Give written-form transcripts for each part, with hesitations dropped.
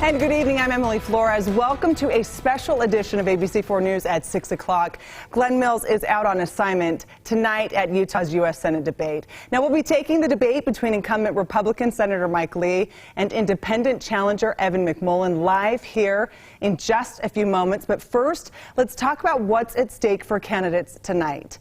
And good evening, I'm Emily Flores. Welcome to a special edition of ABC4 News at 6 o'clock. Glenn Mills is out on assignment tonight at Utah's U.S. Senate debate. Now, we'll be taking the debate between incumbent Republican Senator Mike Lee and independent challenger Evan McMullin live here in just a few moments. But first, let's talk about what's at stake for candidates tonight.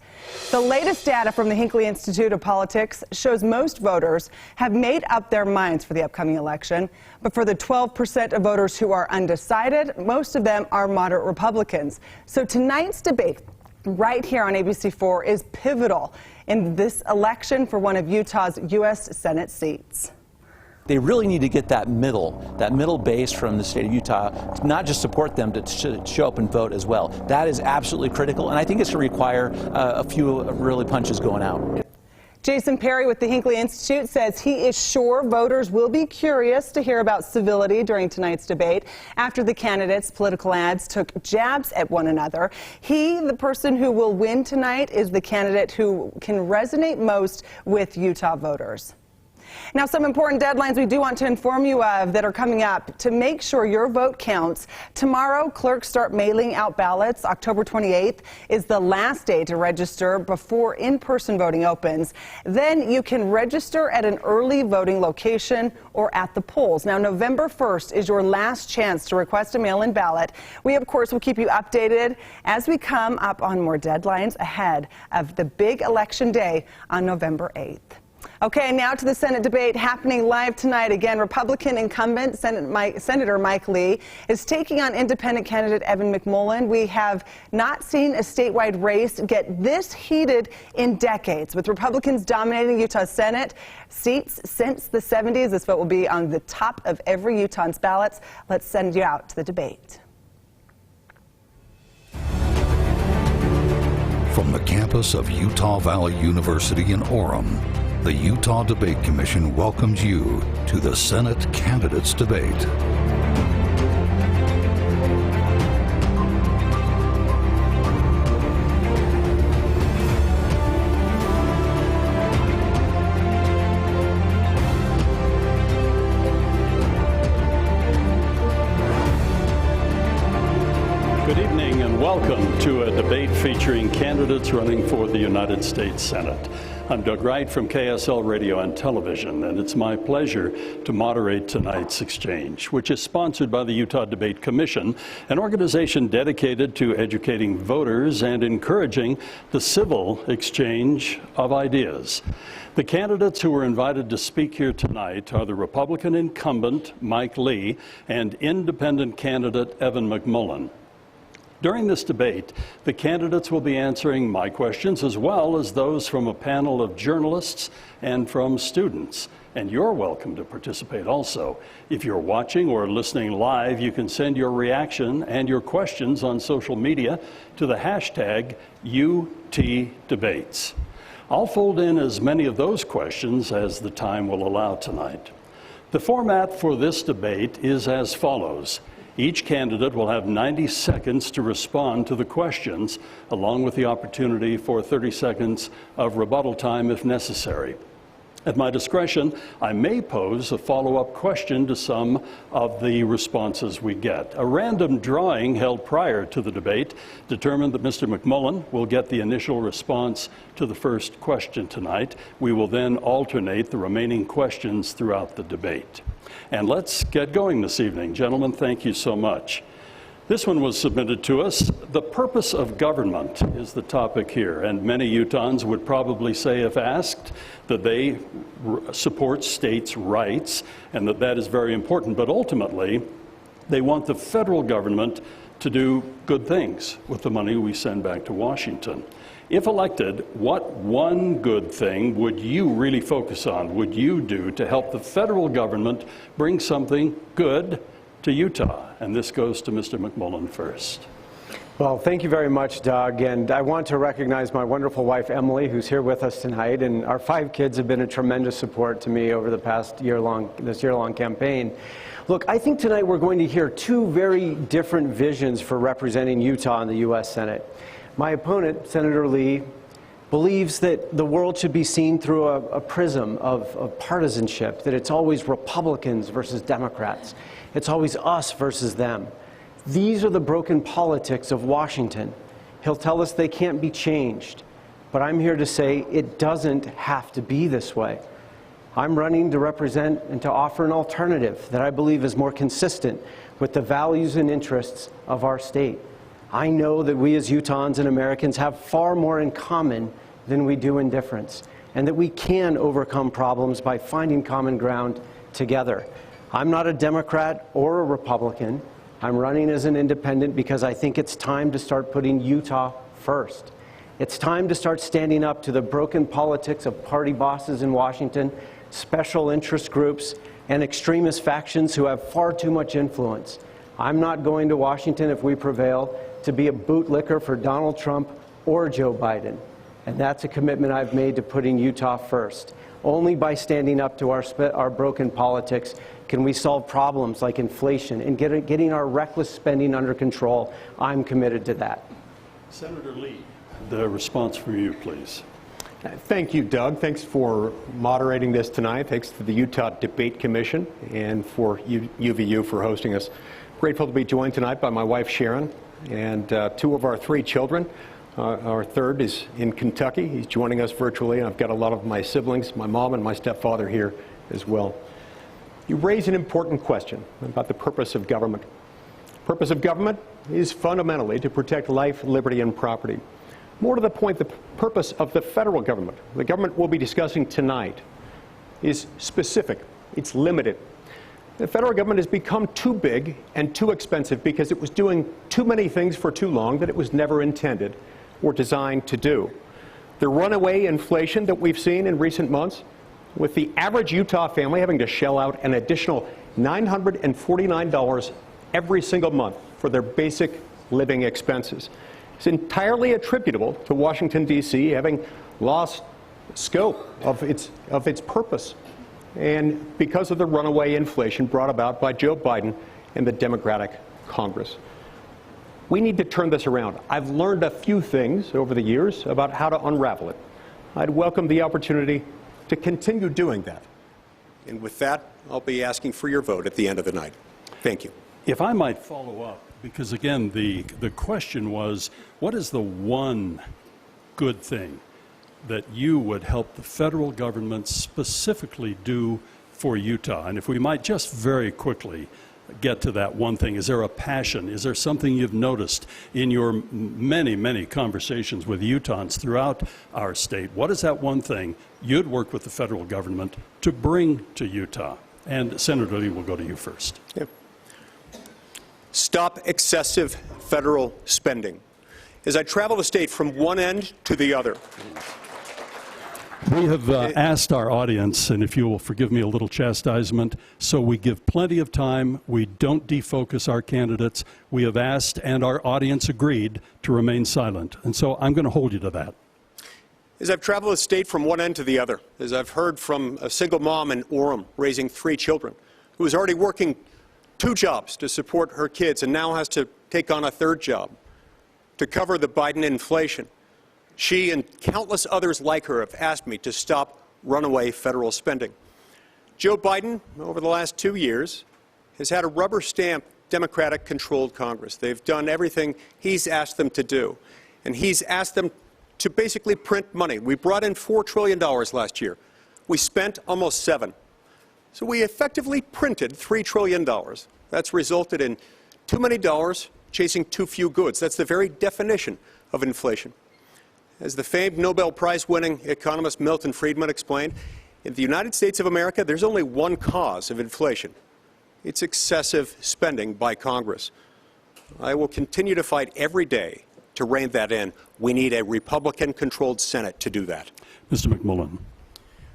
The latest data from the Hinckley Institute of Politics shows most voters have made up their minds for the upcoming election. But for the 12% of voters who are undecided, most of them are moderate Republicans. So tonight's debate right here on ABC4 is pivotal in this election for one of Utah's U.S. Senate seats. They really need to get that middle base from the state of Utah, to not just support them, to show up and vote as well. That is absolutely critical, and I think it's going to require a few really punches going out. Jason Perry with the Hinckley Institute says he is sure voters will be curious to hear about civility during tonight's debate after the candidates' political ads took jabs at one another. He, the person who will win tonight, is the candidate who can resonate most with Utah voters. Now, some important deadlines we do want to inform you of that are coming up to make sure your vote counts. Tomorrow, clerks start mailing out ballots. October 28th is the last day to register before in-person voting opens. Then you can register at an early voting location or at the polls. Now, November 1st is your last chance to request a mail-in ballot. We, of course, will keep you updated as we come up on more deadlines ahead of the big election day on November 8th. Okay, now to the Senate debate happening live tonight. Again, Republican incumbent Senator Mike Lee is taking on independent candidate Evan McMullin. We have not seen a statewide race get this heated in decades, with Republicans dominating Utah's Senate seats since the 70s. This vote will be on the top of every Utahns' ballots. Let's send you out to the debate. From the campus of Utah Valley University in Orem, the Utah Debate Commission welcomes you to the Senate Candidates Debate. Good evening and welcome to a debate featuring candidates running for the United States Senate. I'm Doug Wright from KSL Radio and Television, and it's my pleasure to moderate tonight's exchange, which is sponsored by the Utah Debate Commission, an organization dedicated to educating voters and encouraging the civil exchange of ideas. The candidates who were invited to speak here tonight are the Republican incumbent Mike Lee and independent candidate Evan McMullin. During this debate, the candidates will be answering my questions as well as those from a panel of journalists and from students. And you're welcome to participate also. If you're watching or listening live, you can send your reaction and your questions on social media to the hashtag UTDebates. I'll fold in as many of those questions as the time will allow tonight. The format for this debate is as follows. Each candidate will have 90 seconds to respond to the questions, along with the opportunity for 30 seconds of rebuttal time if necessary. At my discretion, I may pose a follow-up question to some of the responses we get. A random drawing held prior to the debate determined that Mr. McMullin will get the initial response to the first question tonight. We will then alternate the remaining questions throughout the debate. And let's get going this evening. Gentlemen, thank you so much. This one was submitted to us. The purpose of government is the topic here, and many Utahns would probably say, if asked, that they support states' rights and that is very important. But ultimately, they want the federal government to do good things with the money we send back to Washington. If elected, what one good thing would you really focus on, would you do to help the federal government bring something good to Utah? And this goes to Mr. McMullin first. Well, thank you very much, Doug. And I want to recognize my wonderful wife, Emily, who's here with us tonight. And our 5 kids have been a tremendous support to me over the past this year-long campaign. Look, I think tonight we're going to hear 2 very different visions for representing Utah in the U.S. Senate. My opponent, Senator Lee, believes that the world should be seen through a prism of partisanship, that it's always Republicans versus Democrats. It's always us versus them. These are the broken politics of Washington. He'll tell us they can't be changed, but I'm here to say it doesn't have to be this way. I'm running to represent and to offer an alternative that I believe is more consistent with the values and interests of our state. I know that we as Utahns and Americans have far more in common than we do in difference, and that we can overcome problems by finding common ground together. I'm not a Democrat or a Republican. I'm running as an independent because I think it's time to start putting Utah first. It's time to start standing up to the broken politics of party bosses in Washington, special interest groups, and extremist factions who have far too much influence. I'm not going to Washington, if we prevail, to be a bootlicker for Donald Trump or Joe Biden. And that's a commitment I've made to putting Utah first. Only by standing up to our broken politics can we solve problems like inflation and getting our reckless spending under control. I'm committed to that. Senator Lee, the response from you, please. Thank you, Doug. Thanks for moderating this tonight. Thanks to the Utah Debate Commission and for UVU for hosting us. Grateful to be joined tonight by my wife, Sharon, and two of our three children. Our third is in Kentucky. He's joining us virtually. I've got a lot of my siblings, my mom and my stepfather here as well. You raise an important question about the purpose of government. The purpose of government is fundamentally to protect life, liberty, and property. More to the point, the purpose of the federal government, the government we'll be discussing tonight, is specific. It's limited. The federal government has become too big and too expensive because it was doing too many things for too long that it was never intended or designed to do. The runaway inflation that we've seen in recent months, with the average Utah family having to shell out an additional $949 every single month for their basic living expenses, is entirely attributable to Washington, D.C. having lost scope of its purpose, and because of the runaway inflation brought about by Joe Biden and the Democratic Congress. We need to turn this around. I've learned a few things over the years about how to unravel it. I'd welcome the opportunity to continue doing that. And with that, I'll be asking for your vote at the end of the night. Thank you. If I might follow up, because again, the question was, what is the one good thing that you would help the federal government specifically do for Utah? And if we might just very quickly get to that one thing. Is there a passion? Is there something you've noticed in your many, many conversations with Utahns throughout our state? What is that one thing you'd work with the federal government to bring to Utah? And Senator Lee, we'll go to you first. Yeah. Stop excessive federal spending. As I travel the state from one end to the other, we have asked our audience, and if you will forgive me a little chastisement, so we give plenty of time, we don't defocus our candidates. We have asked, and our audience agreed, to remain silent. And so I'm going to hold you to that. As I've traveled the state from one end to the other, as I've heard from a single mom in Orem raising 3 children, who is already working 2 jobs to support her kids and now has to take on a 3rd job to cover the Biden inflation. She and countless others like her have asked me to stop runaway federal spending. Joe Biden, over the last 2 years, has had a rubber stamp Democratic-controlled Congress. They've done everything he's asked them to do, and he's asked them to basically print money. We brought in $4 trillion last year. We spent almost $7. So we effectively printed $3 trillion. That's resulted in too many dollars chasing too few goods. That's the very definition of inflation. As the famed Nobel Prize-winning economist Milton Friedman explained, in the United States of America, there's only one cause of inflation. It's excessive spending by Congress. I will continue to fight every day to rein that in. We need a Republican-controlled Senate to do that. Mr. McMullin.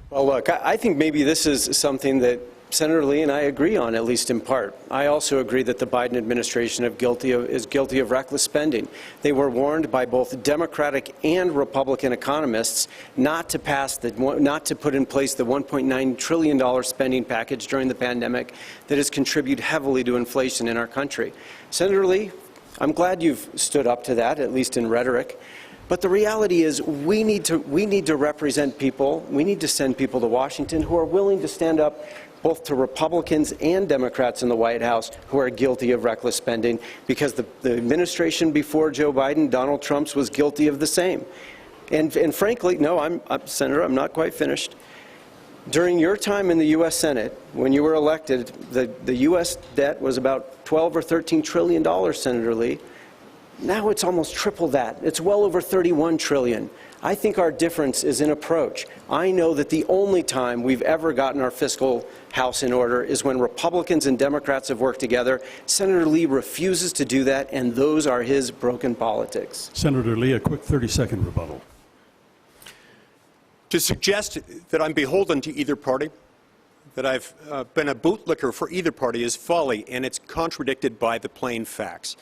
Well, look, I think maybe this is something that Senator Lee and I agree on, at least in part. I also agree that the Biden administration is guilty of reckless spending. They were warned by both Democratic and Republican economists not to put in place the $1.9 trillion spending package during the pandemic that has contributed heavily to inflation in our country. Senator Lee, I'm glad you've stood up to that, at least in rhetoric. But the reality is we need to represent people. We need to send people to Washington who are willing to stand up both to Republicans and Democrats in the White House who are guilty of reckless spending, because the administration before Joe Biden, Donald Trump's, was guilty of the same. And frankly, no, Senator, I'm not quite finished. During your time in the U.S. Senate, when you were elected, the U.S. debt was about $12 or $13 trillion, Senator Lee. Now it's almost triple that. It's well over $31 trillion. I think our difference is in approach. I know that the only time we've ever gotten our fiscal house in order is when Republicans and Democrats have worked together. Senator Lee refuses to do that, and those are his broken politics. Senator Lee, a quick 30-second rebuttal. To suggest that I'm beholden to either party, that I've been a bootlicker for either party, is folly, and it's contradicted by the plain facts.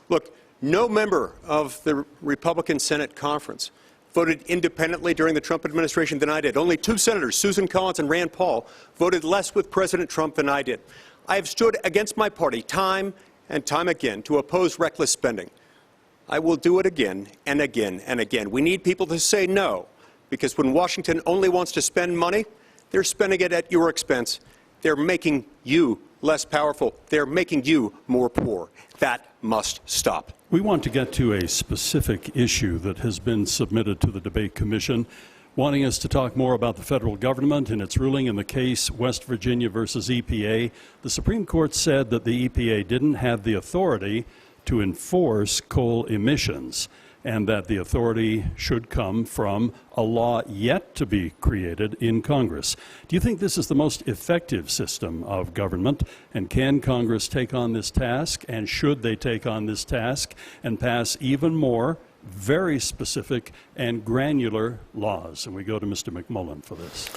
Look, no member of the Republican Senate Conference voted independently during the Trump administration than I did. Only 2 senators, Susan Collins and Rand Paul, voted less with President Trump than I did. I have stood against my party time and time again to oppose reckless spending. I will do it again and again and again. We need people to say no, because when Washington only wants to spend money, they're spending it at your expense. They're making you less powerful. They're making you more poor. That must stop. We want to get to a specific issue that has been submitted to the Debate Commission, wanting us to talk more about the federal government and its ruling in the case West Virginia versus EPA. The Supreme Court said that the EPA didn't have the authority to enforce coal emissions, and that the authority should come from a law yet to be created in Congress. Do you think this is the most effective system of government? And can Congress take on this task? And should they take on this task and pass even more very specific and granular laws? And we go to Mr. McMullin for this.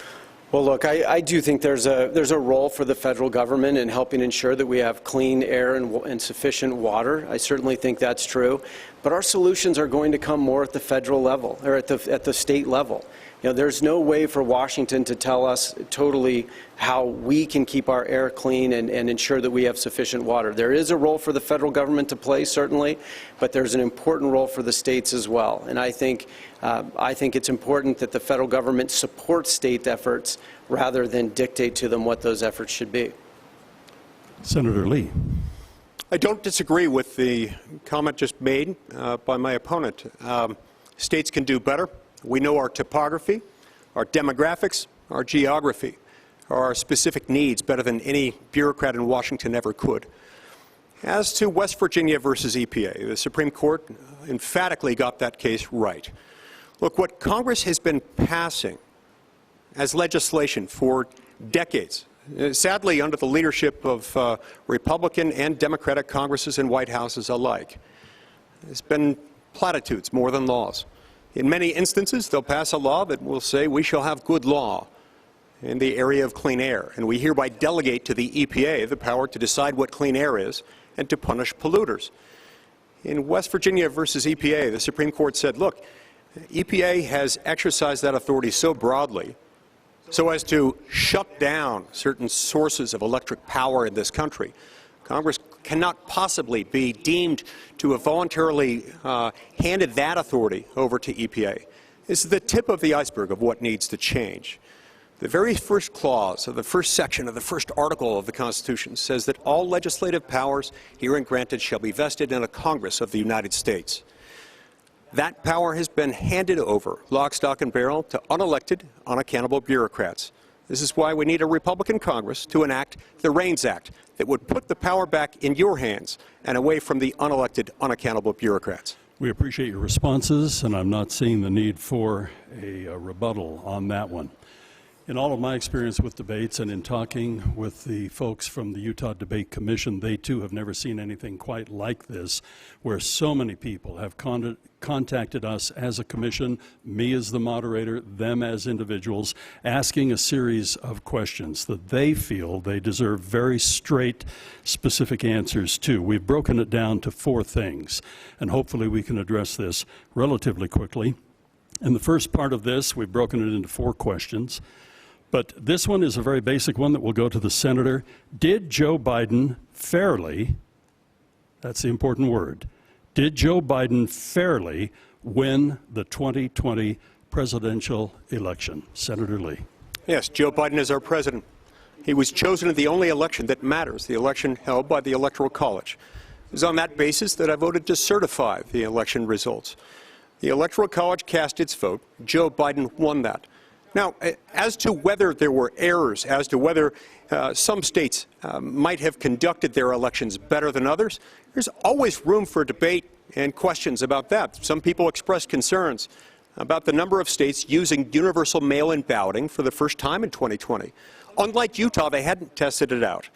Well, look, I do think there's a role for the federal government in helping ensure that we have clean air and sufficient water. I certainly think that's true. But our solutions are going to come more at the federal level, or at the state level. You know, there's no way for Washington to tell us totally how we can keep our air clean and ensure that we have sufficient water. There is a role for the federal government to play, certainly, but there's an important role for the states as well. And I think it's important that the federal government supports state efforts rather than dictate to them what those efforts should be. Senator Lee. I don't disagree with the comment just made by my opponent. States can do better. We know our topography, our demographics, our geography, our specific needs better than any bureaucrat in Washington ever could. As to West Virginia versus EPA, the Supreme Court emphatically got that case right. Look, what Congress has been passing as legislation for decades, sadly under the leadership of Republican and Democratic Congresses and White Houses alike, has been platitudes more than laws. In many instances, they'll pass a law that will say we shall have good law in the area of clean air, and we hereby delegate to the EPA the power to decide what clean air is and to punish polluters. In West Virginia versus EPA, the Supreme Court said, look, EPA has exercised that authority so broadly so as to shut down certain sources of electric power in this country. Congress cannot possibly be deemed to have voluntarily handed that authority over to EPA. This is the tip of the iceberg of what needs to change. The very first clause of the first section of the first article of the Constitution says that all legislative powers herein granted shall be vested in a Congress of the United States. That power has been handed over, lock, stock, and barrel, to unelected, unaccountable bureaucrats. This is why we need a Republican Congress to enact the REINS Act that would put the power back in your hands and away from the unelected, unaccountable bureaucrats. We appreciate your responses, and I'm not seeing the need for a rebuttal on that one. In all of my experience with debates and in talking with the folks from the Utah Debate Commission, they too have never seen anything quite like this, where so many people have contacted us as a commission, me as the moderator, them as individuals, asking a series of questions that they feel they deserve very straight, specific answers to. We've broken it down to 4 things, and hopefully we can address this relatively quickly. In the first part of this, we've broken it into 4 questions. But this one is a very basic one that will go to the senator. Did Joe Biden fairly, that's the important word, did Joe Biden fairly win the 2020 presidential election? Senator Lee. Yes, Joe Biden is our president. He was chosen in the only election that matters, the election held by the Electoral College. It was on that basis that I voted to certify the election results. The Electoral College cast its vote. Joe Biden won that. Now, as to whether there were errors, as to whether some states might have conducted their elections better than others, there's always room for debate and questions about that. Some people expressed concerns about the number of states using universal mail-in balloting for the first time in 2020. Unlike Utah, they hadn't tested it out.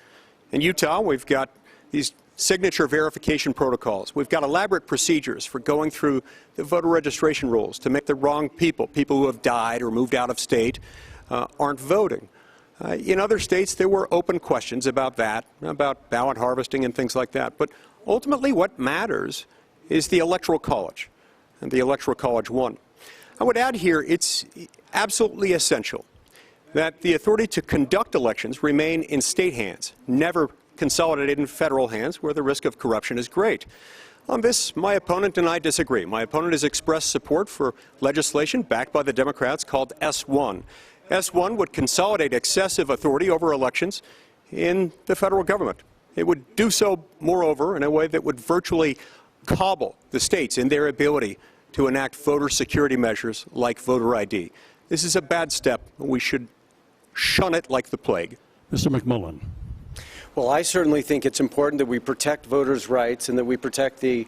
In Utah, we've got these signature verification protocols. We've got elaborate procedures for going through the voter registration rules to make the wrong people who have died or moved out of state, aren't voting. In other states, there were open questions about that, about ballot harvesting and things like that. But ultimately, what matters is the Electoral College, and the Electoral College won. I would add here, it's absolutely essential that the authority to conduct elections remain in state hands, never consolidated in federal hands where the risk of corruption is great. On this, my opponent and I disagree. My opponent has expressed support for legislation backed by the Democrats called S1. S1 would consolidate excessive authority over elections in the federal government. It would do so, moreover, in a way that would virtually cobble the states in their ability to enact voter security measures like voter ID. This is a bad step. We should shun it like the plague. Mr. McMullin. Well, I certainly think it's important that we protect voters' rights and that we protect the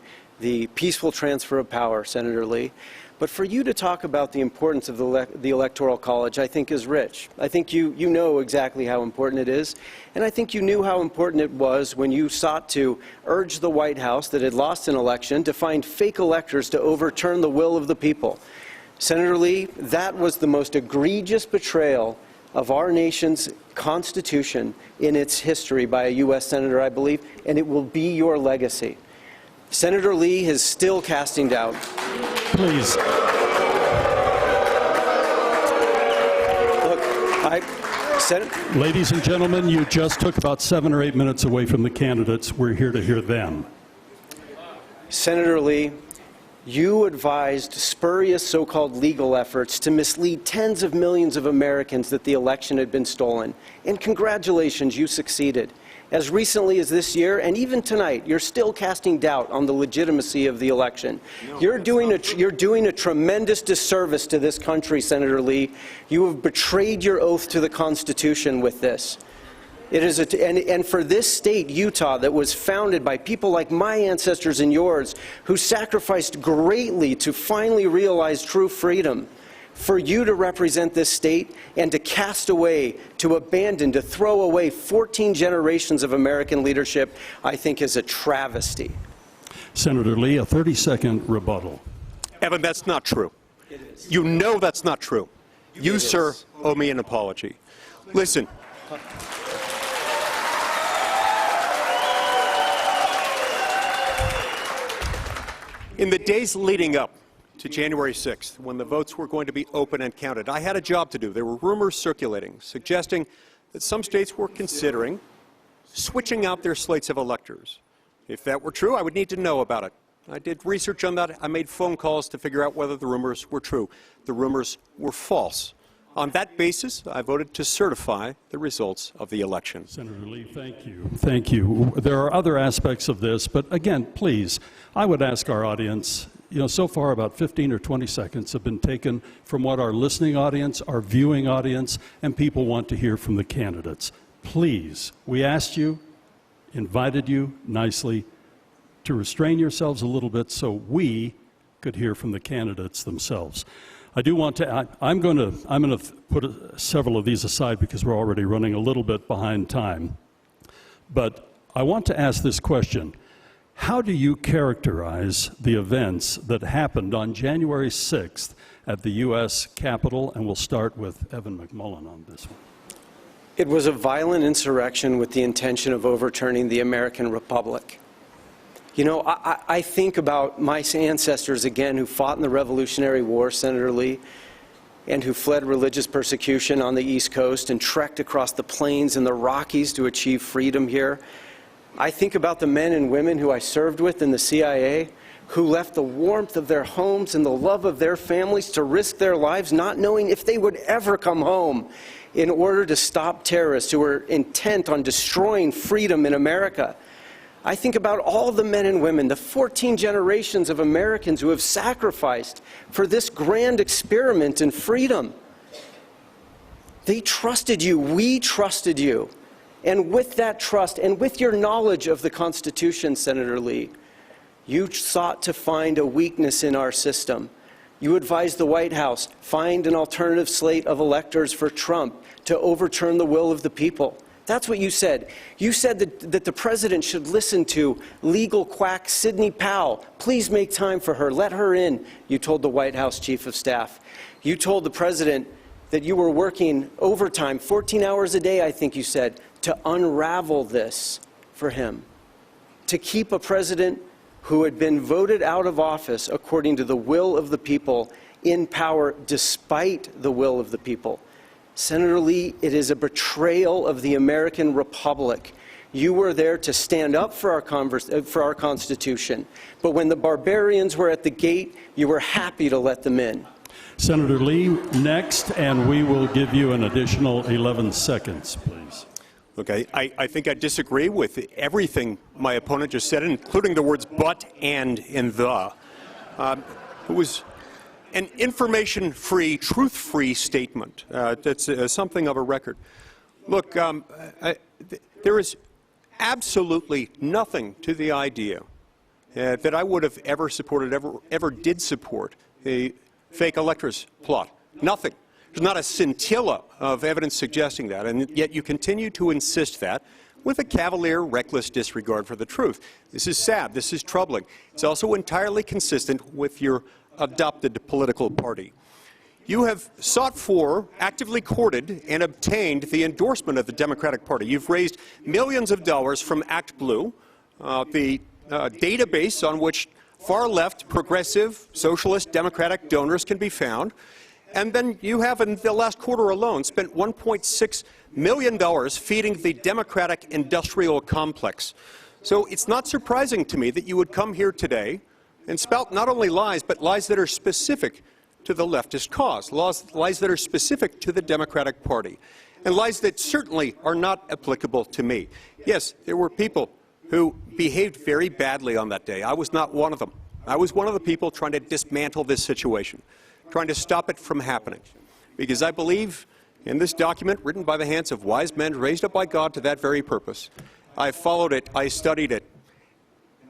peaceful transfer of power, Senator Lee. But for you to talk about the importance of the Electoral College, I think is rich. I think you know exactly how important it is, and I think you knew how important it was when you sought to urge the White House that had lost an election to find fake electors to overturn the will of the people. Senator Lee, that was the most egregious betrayal of our nation's Constitution in its history by a U.S. Senator, I believe, and it will be your legacy. Senator Lee is still casting doubt. Please. Look, Ladies and gentlemen, you just took about 7 or 8 minutes away from the candidates. We're here to hear them. Senator Lee, you advised spurious so-called legal efforts to mislead tens of millions of Americans that the election had been stolen. And congratulations, you succeeded. As recently as this year, and even tonight, you're still casting doubt on the legitimacy of the election. You're doing a tremendous disservice to this country, Senator Lee. You have betrayed your oath to the Constitution with this. It is and for this state, Utah, that was founded by people like my ancestors and yours, who sacrificed greatly to finally realize true freedom, for you to represent this state and to cast away, to abandon, to throw away 14 generations of American leadership, I think is a travesty. Senator Lee, a 30-second rebuttal. Evan, that's not true. It is. You know that's not true. You, sir, owe me an apology. Listen. In the days leading up to January 6th, when the votes were going to be open and counted, I had a job to do. There were rumors circulating suggesting that some states were considering switching out their slates of electors. If that were true, I would need to know about it. I did research on that. I made phone calls to figure out whether the rumors were true. The rumors were false. On that basis, I voted to certify the results of the election. Senator Lee, thank you. Thank you. There are other aspects of this, but again, please, I would ask our audience, so far about 15 or 20 seconds have been taken from what our listening audience, our viewing audience, and people want to hear from the candidates. Please, we asked you, invited you nicely to restrain yourselves a little bit so we could hear from the candidates themselves. I do want to, I'm going to put several of these aside because we're already running a little bit behind time. But I want to ask this question. How do you characterize the events that happened on January 6th at the U.S. Capitol? And we'll start with Evan McMullin on this one. It was a violent insurrection with the intention of overturning the American Republic. I think about my ancestors, again, who fought in the Revolutionary War, Senator Lee, and who fled religious persecution on the East Coast and trekked across the plains and the Rockies to achieve freedom here. I think about the men and women who I served with in the CIA, who left the warmth of their homes and the love of their families to risk their lives, not knowing if they would ever come home, in order to stop terrorists who were intent on destroying freedom in America. I think about all the men and women, the 14 generations of Americans who have sacrificed for this grand experiment in freedom. They trusted you. We trusted you. And with that trust and with your knowledge of the Constitution, Senator Lee, you sought to find a weakness in our system. You advised the White House, find an alternative slate of electors for Trump to overturn the will of the people. That's what you said. You said that the president should listen to legal quack Sidney Powell. Please make time for her. Let her in, you told the White House chief of staff. You told the president that you were working overtime, 14 hours a day, I think you said, to unravel this for him. To keep a president who had been voted out of office according to the will of the people in power despite the will of the people. Senator Lee, it is a betrayal of the American Republic. You were there to stand up for our Constitution, but when the barbarians were at the gate, you were happy to let them in. Senator Lee, next, and we will give you an additional 11 seconds, please. Look, I think I disagree with everything my opponent just said, including the words but, and the. It was an information-free, truth-free statement. That's something of a record. Look, there is absolutely nothing to the idea that I would have ever supported, ever did support a fake electors plot. Nothing. There's not a scintilla of evidence suggesting that, and yet you continue to insist that with a cavalier, reckless disregard for the truth. This is sad. This is troubling. It's also entirely consistent with your adopted political party. You have sought for, actively courted, and obtained the endorsement of the Democratic Party. You've raised millions of dollars from ActBlue, the database on which far-left, progressive, socialist, Democratic donors can be found. And then you have, in the last quarter alone, spent $1.6 million feeding the Democratic industrial complex. So it's not surprising to me that you would come here today and spout not only lies, but lies that are specific to the leftist cause, lies that are specific to the Democratic Party, and lies that certainly are not applicable to me. Yes, there were people who behaved very badly on that day. I was not one of them. I was one of the people trying to dismantle this situation, trying to stop it from happening. Because I believe in this document written by the hands of wise men raised up by God to that very purpose. I followed it, I studied it,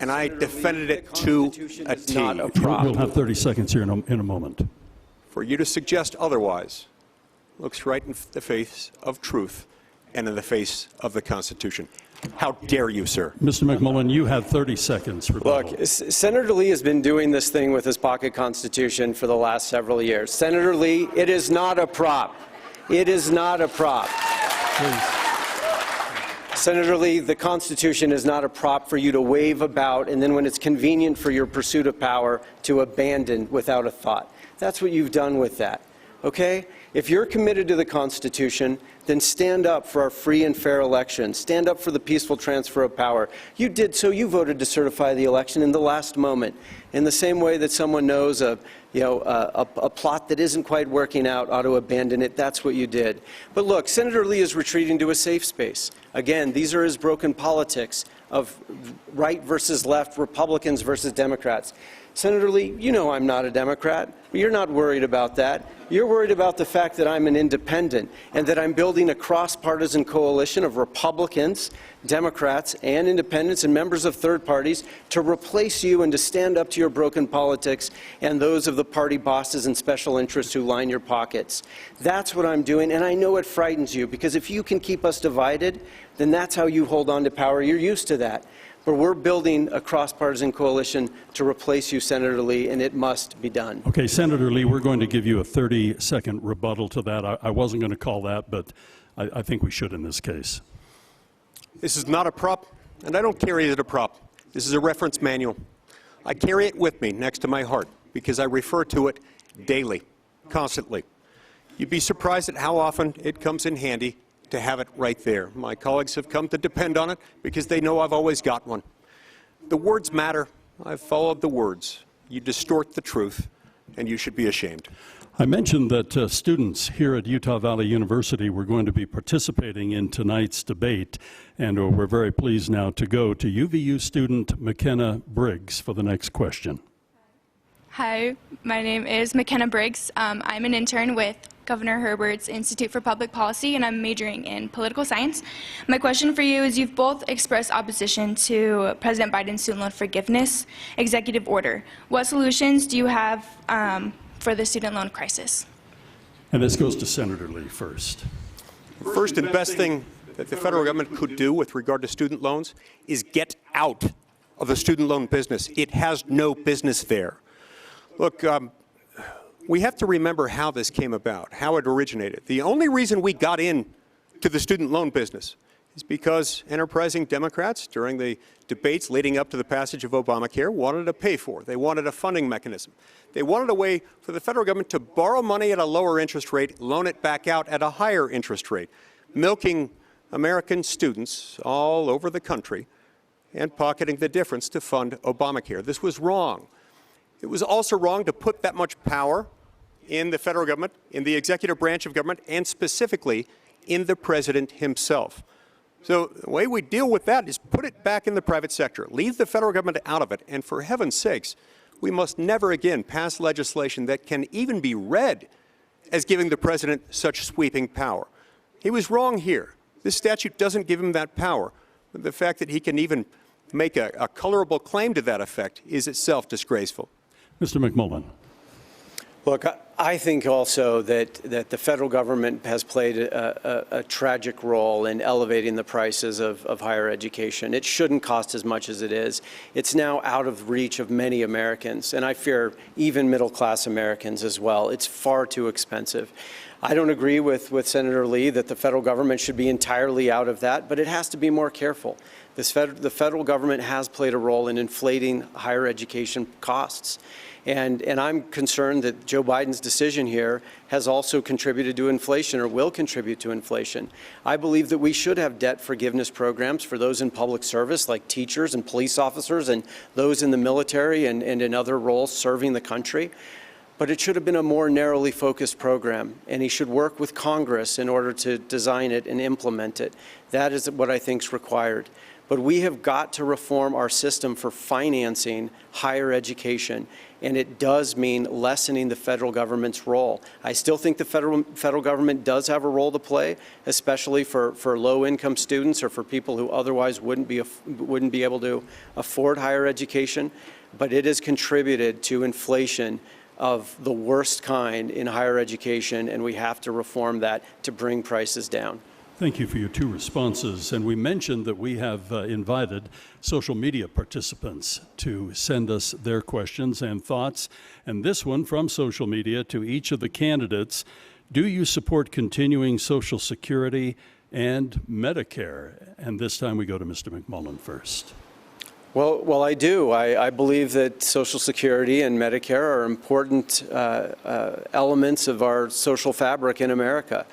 and I defended it to a T. We'll have 30 seconds here in a moment. For you to suggest otherwise looks right in the face of truth and in the face of the Constitution. How dare you, sir? Mr. McMullin, you have 30 seconds. Rebuttal. Look, Senator Lee has been doing this thing with his pocket Constitution for the last several years. Senator Lee, it is not a prop. It is not a prop. Please. Senator Lee, the Constitution is not a prop for you to wave about and then when it's convenient for your pursuit of power to abandon without a thought. That's what you've done with that. Okay? If you're committed to the Constitution, then stand up for our free and fair election. Stand up for the peaceful transfer of power. You did so. You voted to certify the election in the last moment. In the same way that someone knows a plot that isn't quite working out ought to abandon it, that's what you did. But look, Senator Lee is retreating to a safe space. Again, these are his broken politics of right versus left, Republicans versus Democrats. Senator Lee, you know I'm not a Democrat. You're not worried about that. You're worried about the fact that I'm an independent and that I'm building a cross-partisan coalition of Republicans, Democrats, and independents and members of third parties to replace you and to stand up to your broken politics and those of the party bosses and special interests who line your pockets. That's what I'm doing, and I know it frightens you because if you can keep us divided, then that's how you hold on to power. You're used to that. But we're building a cross-partisan coalition to replace you, Senator Lee, and it must be done. Okay, Senator Lee, we're going to give you a 30-second rebuttal to that. I wasn't going to call that, but I think we should in this case. This is not a prop, and I don't carry it as a prop. This is a reference manual. I carry it with me next to my heart because I refer to it daily, constantly. You'd be surprised at how often it comes in handy to have it right there. My colleagues have come to depend on it because they know I've always got one. The words matter, I've followed the words. You distort the truth, and you should be ashamed. I mentioned that students here at Utah Valley University were going to be participating in tonight's debate, and we're very pleased now to go to UVU student McKenna Briggs for the next question. Hi, my name is McKenna Briggs. I'm an intern with Governor Herbert's Institute for Public Policy, and I'm majoring in political science. My question for you is, you've both expressed opposition to President Biden's student loan forgiveness executive order. What solutions do you have for the student loan crisis? And this goes to Senator Lee first. First and best thing that the federal government could do with regard to student loans is get out of the student loan business. It has no business there. Look, we have to remember how this came about, how it originated. The only reason we got into the student loan business is because enterprising Democrats, during the debates leading up to the passage of Obamacare, wanted to pay for it. They wanted a funding mechanism. They wanted a way for the federal government to borrow money at a lower interest rate, loan it back out at a higher interest rate, milking American students all over the country and pocketing the difference to fund Obamacare. This was wrong. It was also wrong to put that much power in the federal government, in the executive branch of government, and specifically in the president himself. So the way we deal with that is put it back in the private sector, leave the federal government out of it, and for heaven's sakes, we must never again pass legislation that can even be read as giving the president such sweeping power. He was wrong here. This statute doesn't give him that power. The fact that he can even make a colorable claim to that effect is itself disgraceful. Mr. McMullin. Look, I think also that the federal government has played a tragic role in elevating the prices of higher education. It shouldn't cost as much as it is. It's now out of reach of many Americans, and I fear even middle-class Americans as well. It's far too expensive. I don't agree with Senator Lee that the federal government should be entirely out of that, but it has to be more careful. The federal government has played a role in inflating higher education costs. And I'm concerned that Joe Biden's decision here has also contributed to inflation, or will contribute to inflation. I believe that we should have debt forgiveness programs for those in public service, like teachers and police officers and those in the military and in other roles serving the country. But it should have been a more narrowly focused program, and he should work with Congress in order to design it and implement it. That is what I think is required. But we have got to reform our system for financing higher education, and it does mean lessening the federal government's role. I still think the federal government does have a role to play, especially for low-income students or for people who otherwise wouldn't be able to afford higher education. But it has contributed to inflation of the worst kind in higher education, and we have to reform that to bring prices down. Thank you for your two responses. And we mentioned that we have invited social media participants to send us their questions and thoughts. And this one from social media to each of the candidates: do you support continuing Social Security and Medicare? And this time we go to Mr. McMullin first. Well, I do. I believe that Social Security and Medicare are important elements of our social fabric in America.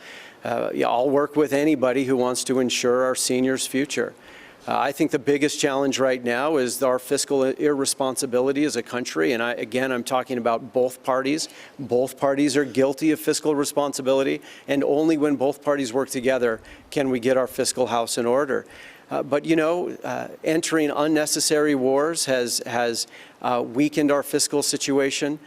I'll work with anybody who wants to ensure our seniors' future. I think the biggest challenge right now is our fiscal irresponsibility as a country, and I'm talking about both parties. Both parties are guilty of fiscal responsibility, and only when both parties work together can we get our fiscal house in order. But entering unnecessary wars has weakened our fiscal situation.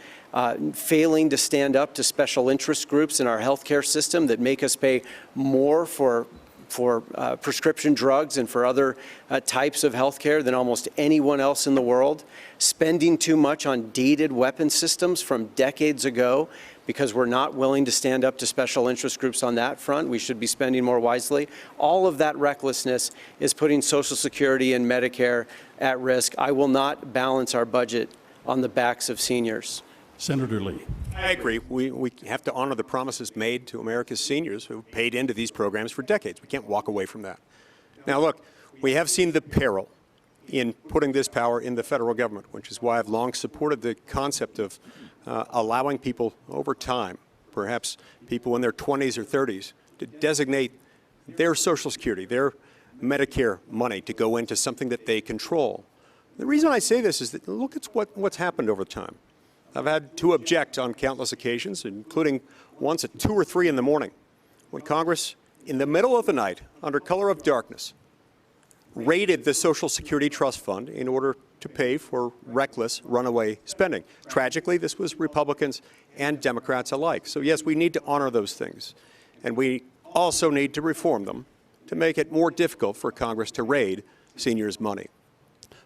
Failing to stand up to special interest groups in our healthcare system that make us pay more for prescription drugs and for other types of healthcare than almost anyone else in the world. Spending too much on dated weapon systems from decades ago because we're not willing to stand up to special interest groups on that front. We should be spending more wisely. All of that recklessness is putting Social Security and Medicare at risk. I will not balance our budget on the backs of seniors. Senator Lee. I agree. We have to honor the promises made to America's seniors who paid into these programs for decades. We can't walk away from that. Now, look, we have seen the peril in putting this power in the federal government, which is why I've long supported the concept of allowing people over time, perhaps people in their 20s or 30s, to designate their Social Security, their Medicare money to go into something that they control. The reason I say this is that look at what's happened over time. I've had to object on countless occasions, including once at 2 or 3 in the morning, when Congress, in the middle of the night, under color of darkness, raided the Social Security Trust Fund in order to pay for reckless runaway spending. Tragically, this was Republicans and Democrats alike. So yes, we need to honor those things. And we also need to reform them to make it more difficult for Congress to raid seniors' money.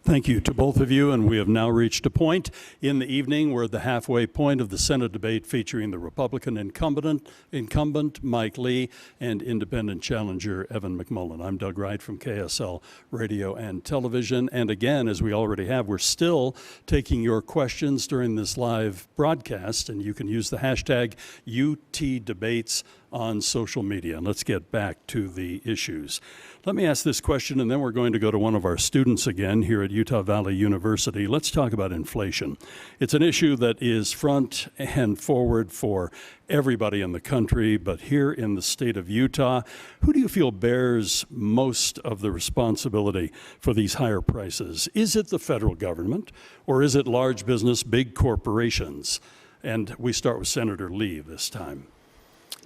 Thank you to both of you, and we have now reached a point in the evening. We're at the halfway point of the Senate debate featuring the Republican incumbent Mike Lee and independent challenger Evan McMullin. I'm Doug Wright from KSL Radio and Television, and again, as we already have, we're still taking your questions during this live broadcast, and you can use the hashtag UTDebates on social media. And let's get back to the issues. Let me ask this question, and then we're going to go to one of our students again here at Utah Valley University. Let's talk about inflation. It's an issue that is front and forward for everybody in the country, but here in the state of Utah, who do you feel bears most of the responsibility for these higher prices? Is it the federal government, or is it large business, big corporations? And we start with Senator Lee this time.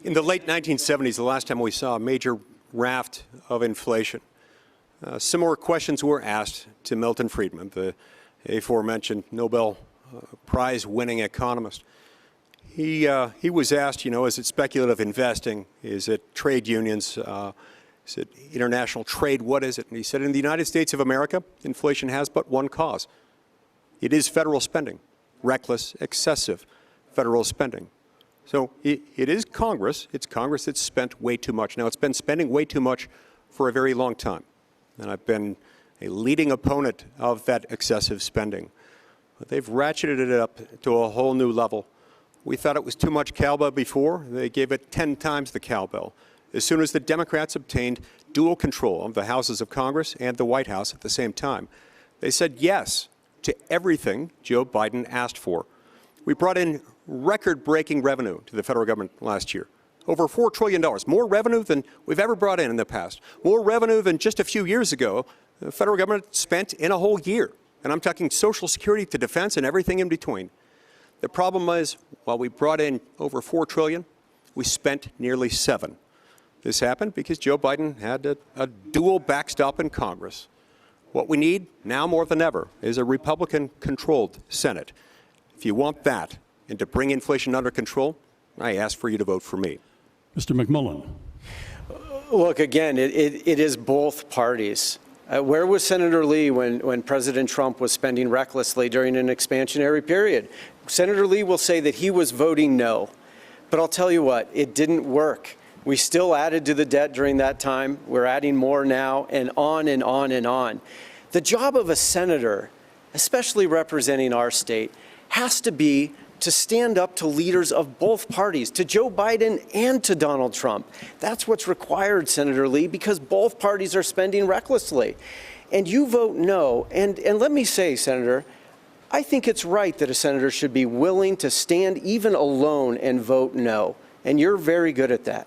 In the late 1970s, the last time we saw a major raft of inflation, similar questions were asked to Milton Friedman, the aforementioned Nobel Prize-winning economist. He was asked, is it speculative investing? Is it trade unions? Is it international trade? What is it? And he said, in the United States of America, inflation has but one cause. It is federal spending, reckless, excessive federal spending. So it is Congress. It's Congress that's spent way too much. Now, it's been spending way too much for a very long time. And I've been a leading opponent of that excessive spending. But they've ratcheted it up to a whole new level. We thought it was too much cowbell before. They gave it 10 times the cowbell. As soon as the Democrats obtained dual control of the houses of Congress and the White House at the same time, they said yes to everything Joe Biden asked for. We brought in record-breaking revenue to the federal government last year. Over $4 trillion, more revenue than we've ever brought in the past. More revenue than just a few years ago the federal government spent in a whole year. And I'm talking Social Security to defense and everything in between. The problem is, while we brought in over $4 trillion, we spent nearly $7. This happened because Joe Biden had a dual backstop in Congress. What we need now more than ever is a Republican-controlled Senate. If you want that, and to bring inflation under control, I ask for you to vote for me. Mr. McMullin. Look, again, it is both parties. Where was Senator Lee when President Trump was spending recklessly during an expansionary period? Senator Lee will say that he was voting no. But I'll tell you what, it didn't work. We still added to the debt during that time. We're adding more now, and on and on and on. The job of a senator, especially representing our state, has to be to stand up to leaders of both parties, to Joe Biden and to Donald Trump. That's what's required, Senator Lee, because both parties are spending recklessly. And you vote no. And let me say, Senator, I think it's right that a senator should be willing to stand even alone and vote no. And you're very good at that.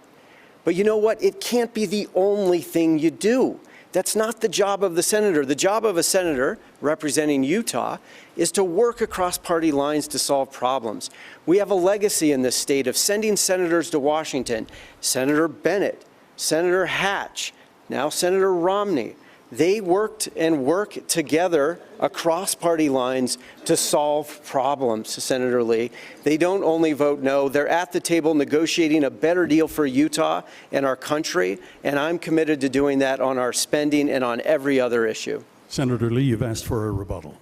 But you know what? It can't be the only thing you do. That's not the job of the senator. The job of a senator representing Utah is to work across party lines to solve problems. We have a legacy in this state of sending senators to Washington. Senator Bennett, Senator Hatch, now Senator Romney. They worked and work together across party lines to solve problems, Senator Lee. They don't only vote no, they're at the table negotiating a better deal for Utah and our country, and I'm committed to doing that on our spending and on every other issue. Senator Lee, you've asked for a rebuttal.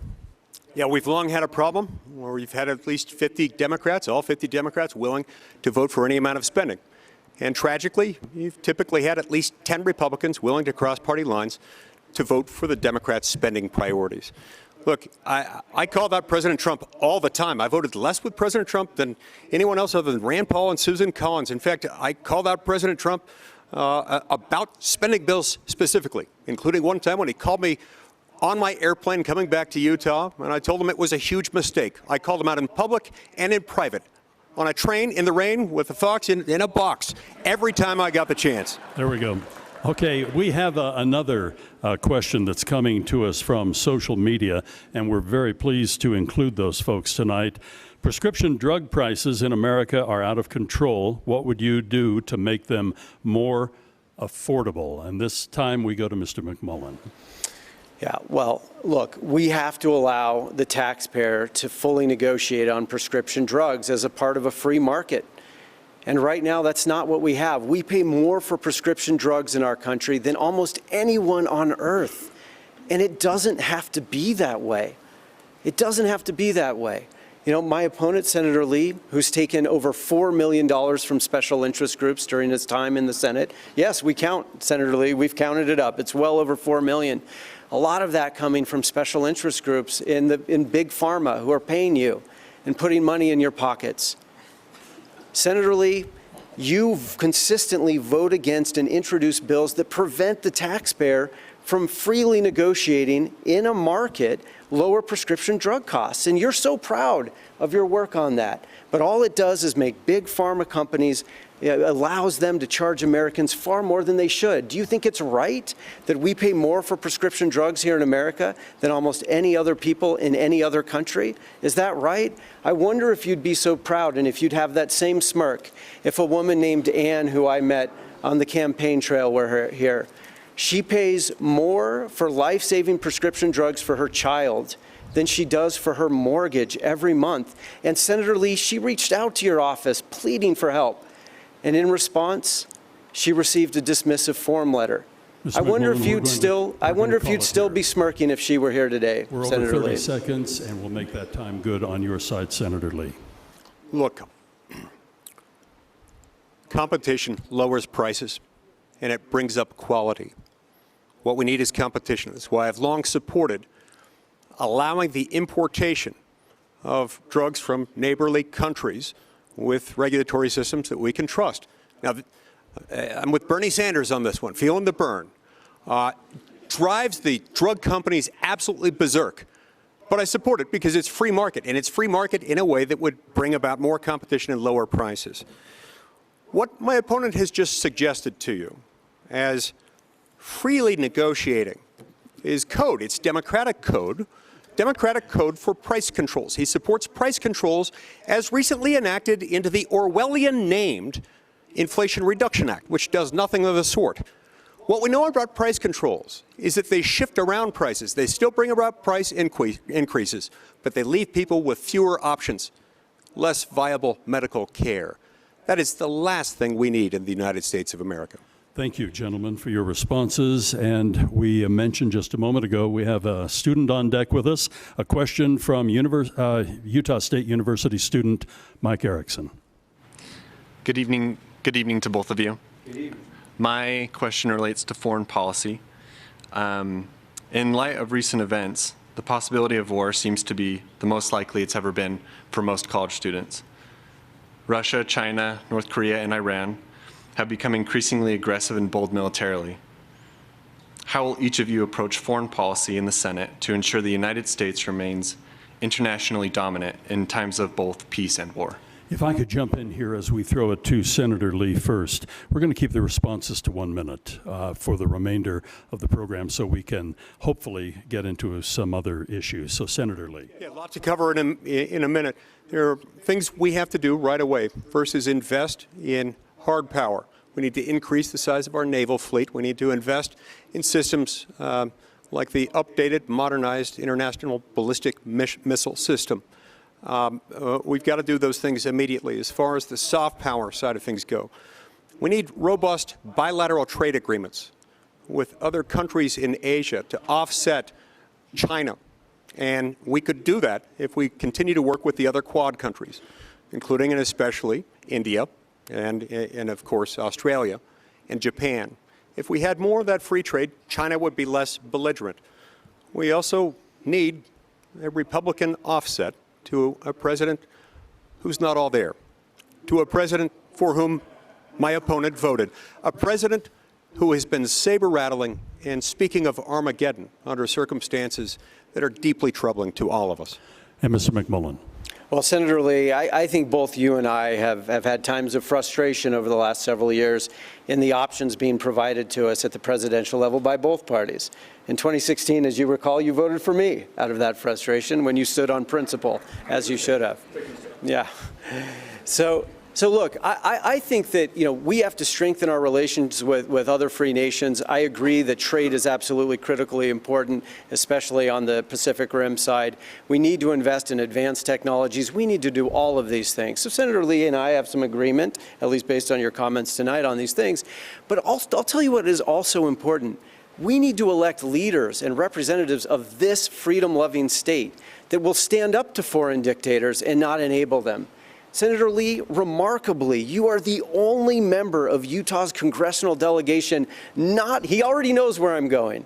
Yeah, we've long had a problem where we've had at least 50 Democrats, all 50 Democrats, willing to vote for any amount of spending. And tragically, you've typically had at least 10 Republicans willing to cross party lines to vote for the Democrats' spending priorities. Look, I call out President Trump all the time. I voted less with President Trump than anyone else other than Rand Paul and Susan Collins. In fact, I called out President Trump about spending bills specifically, including one time when he called me on my airplane coming back to Utah, and I told him it was a huge mistake. I called him out in public and in private, on a train, in the rain, with a fox in a box, every time I got the chance. There we go. Okay, we have another question that's coming to us from social media, and we're very pleased to include those folks tonight. Prescription drug prices in America are out of control. What would you do to make them more affordable? And this time we go to Mr. McMullin. Yeah, well, look, we have to allow the taxpayer to fully negotiate on prescription drugs as a part of a free market. And right now, that's not what we have. We pay more for prescription drugs in our country than almost anyone on earth. And it doesn't have to be that way. It doesn't have to be that way. You know, my opponent, Senator Lee, who's taken over $4 million from special interest groups during his time in the Senate. Yes, we count, Senator Lee, we've counted it up. It's well over $4 million. A lot of that coming from special interest groups in big pharma who are paying you and putting money in your pockets. Senator Lee, you consistently vote against and introduce bills that prevent the taxpayer from freely negotiating in a market lower prescription drug costs. And you're so proud of your work on that. But all it does is make big pharma companies, allows them to charge Americans far more than they should. Do you think it's right that we pay more for prescription drugs here in America than almost any other people in any other country? Is that right? I wonder if you'd be so proud and if you'd have that same smirk if a woman named Ann, who I met on the campaign trail were here, she pays more for life-saving prescription drugs for her child than she does for her mortgage every month. And Senator Lee, she reached out to your office pleading for help. And in response, she received a dismissive form letter. I wonder if you'd still be smirking if she were here today, We're Senator over 30 Lee. seconds, and we'll make that time good on your side, Senator Lee. Look, competition lowers prices, and it brings up quality. What we need is competition. That's why I've long supported allowing the importation of drugs from neighborly countries with regulatory systems that we can trust. Now, I'm with Bernie Sanders on this one, feeling the burn. Drives the drug companies absolutely berserk. But I support it because it's free market, and it's free market in a way that would bring about more competition and lower prices. What my opponent has just suggested to you as freely negotiating is code. It's democratic code for price controls. He supports price controls as recently enacted into the Orwellian-named Inflation Reduction Act, which does nothing of the sort. What we know about price controls is that they shift around prices. They still bring about price increases, but they leave people with fewer options, less viable medical care. That is the last thing we need in the United States of America. Thank you, gentlemen, for your responses. And we mentioned just a moment ago, we have a student on deck with us. A question from Utah State University student Mike Erickson. Good evening to both of you. Good evening. My question relates to foreign policy. In light of recent events, the possibility of war seems to be the most likely it's ever been for most college students. Russia, China, North Korea, and Iran have become increasingly aggressive and bold militarily. How will each of you approach foreign policy in the Senate to ensure the United States remains internationally dominant in times of both peace and war? If I could jump in here as we throw it to Senator Lee first. We're going to keep the responses to 1 minute for the remainder of the program so we can hopefully get into some other issues. So, Senator Lee. Yeah, a lot to cover in a minute. There are things we have to do right away. First is invest in hard power. We need to increase the size of our naval fleet. We need to invest in systems like the updated, modernized International Ballistic Missile System. We've got to do those things immediately. As far as the soft power side of things go, we need robust bilateral trade agreements with other countries in Asia to offset China. And we could do that if we continue to work with the other Quad countries, including and especially India and of course, Australia and Japan. If we had more of that free trade, China would be less belligerent. We also need a Republican offset to a president who's not all there, to a president for whom my opponent voted, a president who has been saber-rattling and speaking of Armageddon under circumstances that are deeply troubling to all of us. And Mr. McMullin. Well, Senator Lee, I think both you and I have had times of frustration over the last several years in the options being provided to us at the presidential level by both parties. In 2016, as you recall, you voted for me out of that frustration when you stood on principle, as you should have. Yeah. So look, I think that, we have to strengthen our relations with other free nations. I agree that trade is absolutely critically important, especially on the Pacific Rim side. We need to invest in advanced technologies. We need to do all of these things. So Senator Lee and I have some agreement, at least based on your comments tonight on these things. But I'll tell you what is also important. We need to elect leaders and representatives of this freedom-loving state that will stand up to foreign dictators and not enable them. Senator Lee, remarkably, you are the only member of Utah's congressional delegation he already knows where I'm going,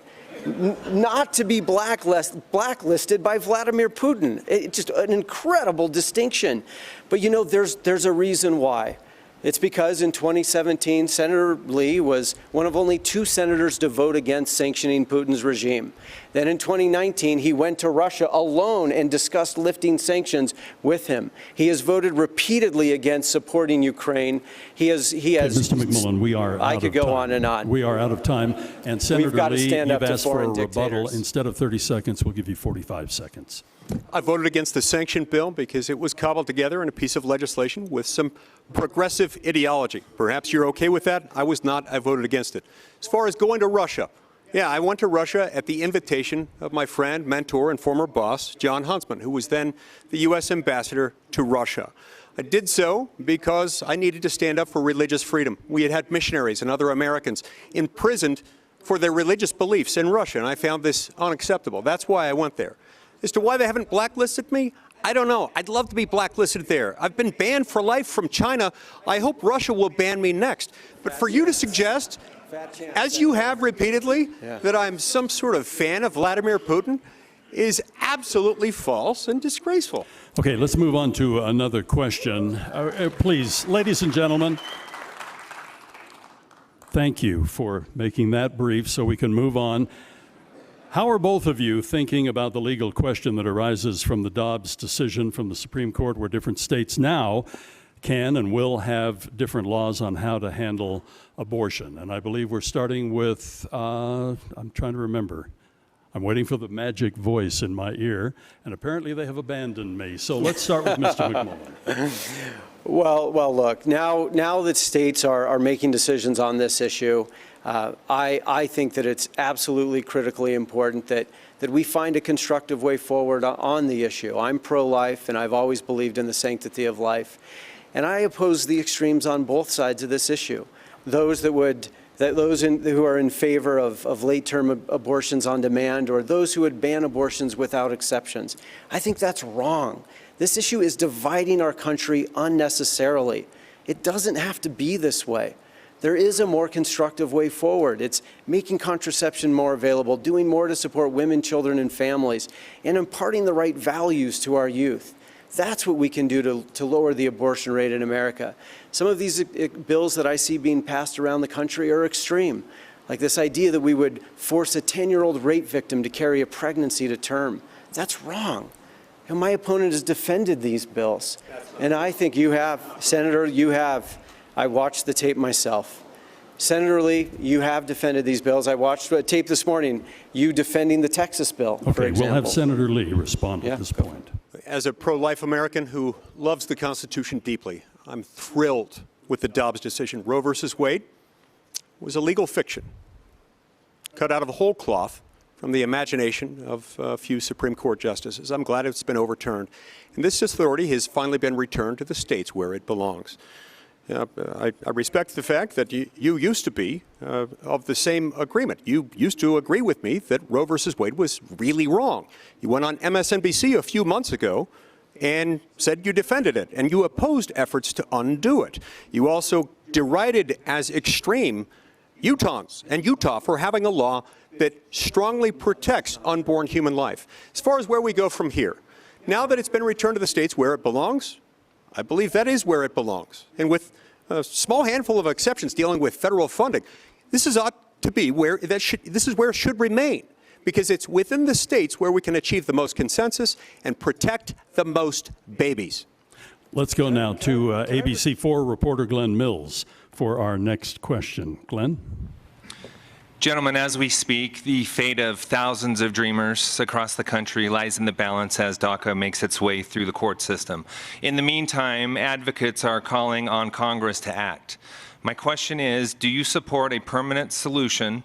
not to be blacklisted by Vladimir Putin. It's just an incredible distinction. But there's a reason why. It's because in 2017, Senator Lee was one of only 2 senators to vote against sanctioning Putin's regime. Then in 2019, he went to Russia alone and discussed lifting sanctions with him. He has voted repeatedly against supporting Ukraine. He has. Mr. McMullin, we are out of time. I could go on and on. We are out of time. And Senator Lee, you've asked for a rebuttal. Instead of 30 seconds, we'll give you 45 seconds. I voted against the sanction bill because it was cobbled together in a piece of legislation with some progressive ideology. Perhaps you're okay with that. I was not. I voted against it. As far as going to Russia, yeah, I went to Russia at the invitation of my friend, mentor, and former boss, John Huntsman, who was then the U.S. ambassador to Russia. I did so because I needed to stand up for religious freedom. We had missionaries and other Americans imprisoned for their religious beliefs in Russia, and I found this unacceptable. That's why I went there. As to why they haven't blacklisted me, I don't know. I'd love to be blacklisted there. I've been banned for life from China. I hope Russia will ban me next. But for you to suggest, as you have repeatedly, that I'm some sort of fan of Vladimir Putin is absolutely false and disgraceful. Okay, let's move on to another question. Please, ladies and gentlemen, thank you for making that brief so we can move on. How are both of you thinking about the legal question that arises from the Dobbs decision from the Supreme Court, where different states now can and will have different laws on how to handle abortion? And I believe we're starting with, I'm trying to remember. I'm waiting for the magic voice in my ear, and apparently they have abandoned me. So let's start with Mr. McMullin. Well, look, now that states are making decisions on this issue, I think that it's absolutely critically important that we find a constructive way forward on the issue. I'm pro-life, and I've always believed in the sanctity of life. And I oppose the extremes on both sides of this issue. Those who are in favor of late-term abortions on demand, or those who would ban abortions without exceptions. I think that's wrong. This issue is dividing our country unnecessarily. It doesn't have to be this way. There is a more constructive way forward. It's making contraception more available, doing more to support women, children, and families, and imparting the right values to our youth. That's what we can do to lower the abortion rate in America. Some of these bills that I see being passed around the country are extreme, like this idea that we would force a 10-year-old rape victim to carry a pregnancy to term. That's wrong. And my opponent has defended these bills. And I think you have, Senator, you have. I watched the tape myself. Senator Lee, you have defended these bills. I watched a tape this morning, you defending the Texas bill, for example. We'll have Senator Lee respond at this point. As a pro-life American who loves the Constitution deeply, I'm thrilled with the Dobbs decision. Roe versus Wade was a legal fiction, cut out of a whole cloth from the imagination of a few Supreme Court justices. I'm glad it's been overturned. And this authority has finally been returned to the states where it belongs. I respect the fact that you used to be of the same agreement. You used to agree with me that Roe versus Wade was really wrong. You went on MSNBC a few months ago and said you defended it, and you opposed efforts to undo it. You also derided as extreme Utahns and Utah for having a law that strongly protects unborn human life. As far as where we go from here, now that it's been returned to the states where it belongs, I believe that is where it belongs. And with a small handful of exceptions dealing with federal funding, this is ought to be where this is where it should remain. because it's within the states where we can achieve the most consensus and protect the most babies. Let's go now to ABC4 reporter Glenn Mills for our next question. Glenn? Gentlemen, as we speak, the fate of thousands of dreamers across the country lies in the balance as DACA makes its way through the court system. In the meantime, advocates are calling on Congress to act. My question is, do you support a permanent solution?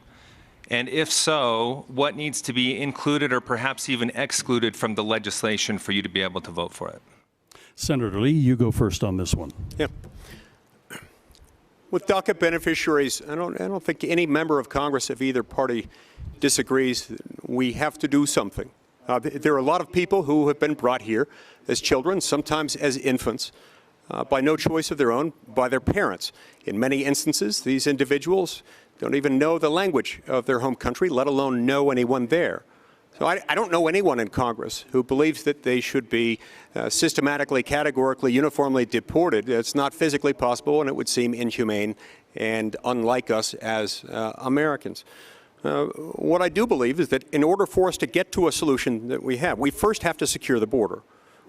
And if so, what needs to be included or perhaps even excluded from the legislation for you to be able to vote for it? Senator Lee, you go first on this one. Yeah. With DACA beneficiaries, I don't think any member of Congress of either party disagrees. We have to do something. There are a lot of people who have been brought here as children, sometimes as infants, by no choice of their own, by their parents. In many instances, these individuals don't even know the language of their home country, let alone know anyone there. So I don't know anyone in Congress who believes that they should be systematically, categorically, uniformly deported. It's not physically possible, and it would seem inhumane and unlike us as Americans. What I do believe is that in order for us to get to a solution that we first have to secure the border.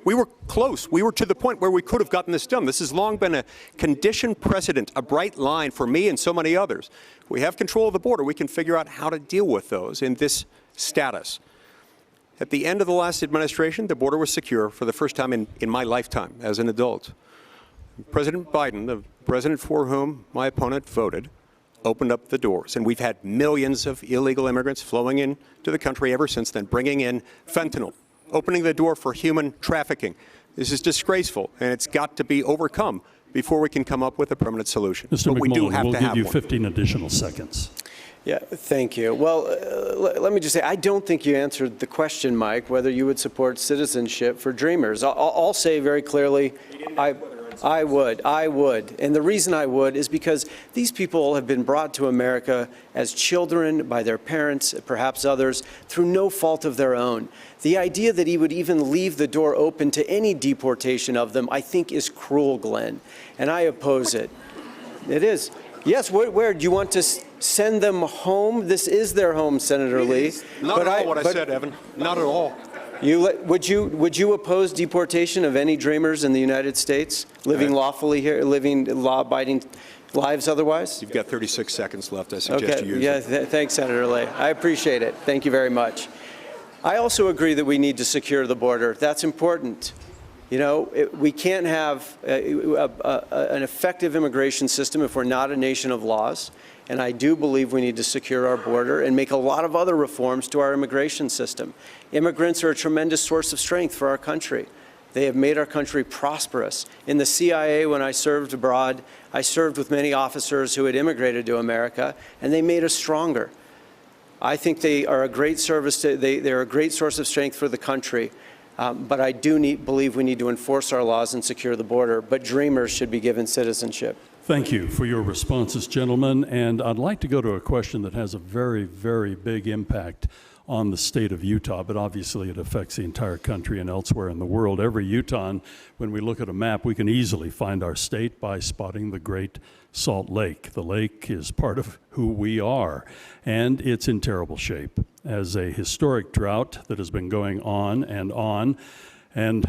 We were close. We were to the point where we could have gotten this done. This has long been a conditioned precedent, a bright line for me and so many others. We have control of the border. We can figure out how to deal with those in this status. At the end of the last administration, the border was secure for the first time in my lifetime as an adult. President Biden, the president for whom my opponent voted, opened up the doors. And we've had millions of illegal immigrants flowing into the country ever since then, bringing in fentanyl, opening the door for human trafficking. This is disgraceful, and it's got to be overcome before we can come up with a permanent solution. Mr. But McMullin, we do have we'll to give have you one. 15 additional seconds. Yeah, thank you. Well, let me just say, I don't think you answered the question, Mike, whether you would support citizenship for dreamers. I'll say very clearly, I would. And the reason I would is because these people have been brought to America as children by their parents, perhaps others, through no fault of their own. The idea that he would even leave the door open to any deportation of them, I think, is cruel, Glenn, and I oppose it. It is. Yes, where do you want to send them home? This is their home, Senator Lee. Not at all what I said, Evan. Not at all. Would you oppose deportation of any dreamers in the United States, living lawfully here, living law-abiding lives otherwise? You've got 36 seconds left. I suggest you use it. Yeah, thanks, Senator Lee. I appreciate it. Thank you very much. I also agree that we need to secure the border. That's important. You know, we can't have an effective immigration system if we're not a nation of laws. And I do believe we need to secure our border and make a lot of other reforms to our immigration system. Immigrants are a tremendous source of strength for our country. They have made our country prosperous. In the CIA, when I served abroad, I served with many officers who had immigrated to America, and they made us stronger. I think they are a great service. They're a great source of strength for the country. But I do believe we need to enforce our laws and secure the border. But dreamers should be given citizenship. Thank you for your responses, gentlemen. And I'd like to go to a question that has a very, very big impact on the state of Utah, but obviously it affects the entire country and elsewhere in the world. Every Utahn, when we look at a map, we can easily find our state by spotting the Great Salt Lake. The lake is part of who we are, and it's in terrible shape. As a historic drought that has been going on, and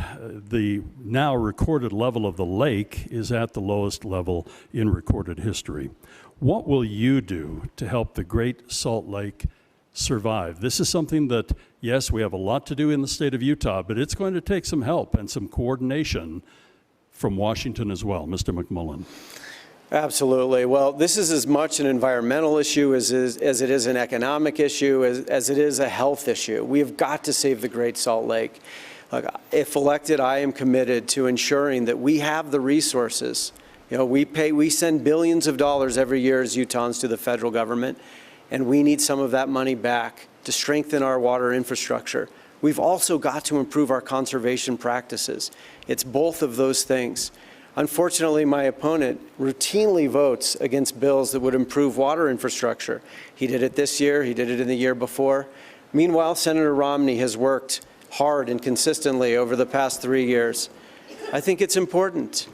the now recorded level of the lake is at the lowest level in recorded history. What will you do to help the Great Salt Lake survive? This is something that, yes, we have a lot to do in the state of Utah, but it's going to take some help and some coordination from Washington as well. Mr. McMullin. Absolutely. Well, this is as much an environmental issue as it is an economic issue, as it is a health issue. We have got to save the Great Salt Lake. Look, if elected, I am committed to ensuring that we have the resources. You know, we send billions of dollars every year as Utahns to the federal government, and we need some of that money back to strengthen our water infrastructure. We've also got to improve our conservation practices. It's both of those things. Unfortunately, my opponent routinely votes against bills that would improve water infrastructure. He did it this year. He did it in the year before. Meanwhile, Senator Romney has worked hard and consistently over the past 3 years. I think it's important.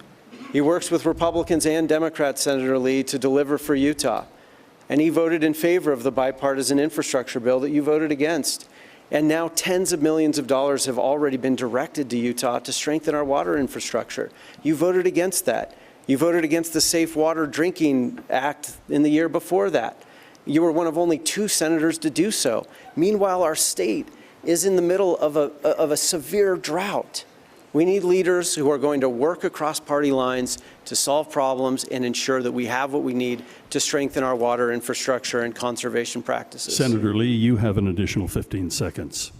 He works with Republicans and Democrats, Senator Lee, to deliver for Utah. and he voted in favor of the bipartisan infrastructure bill that you voted against. And now tens of millions of dollars have already been directed to Utah to strengthen our water infrastructure. You voted against that. You voted against the Safe Water Drinking Act in the year before that. You were one of only 2 senators to do so. Meanwhile, our state is in the middle of a severe drought. We need leaders who are going to work across party lines to solve problems and ensure that we have what we need to strengthen our water infrastructure and conservation practices. Senator Lee, you have an additional 15 seconds.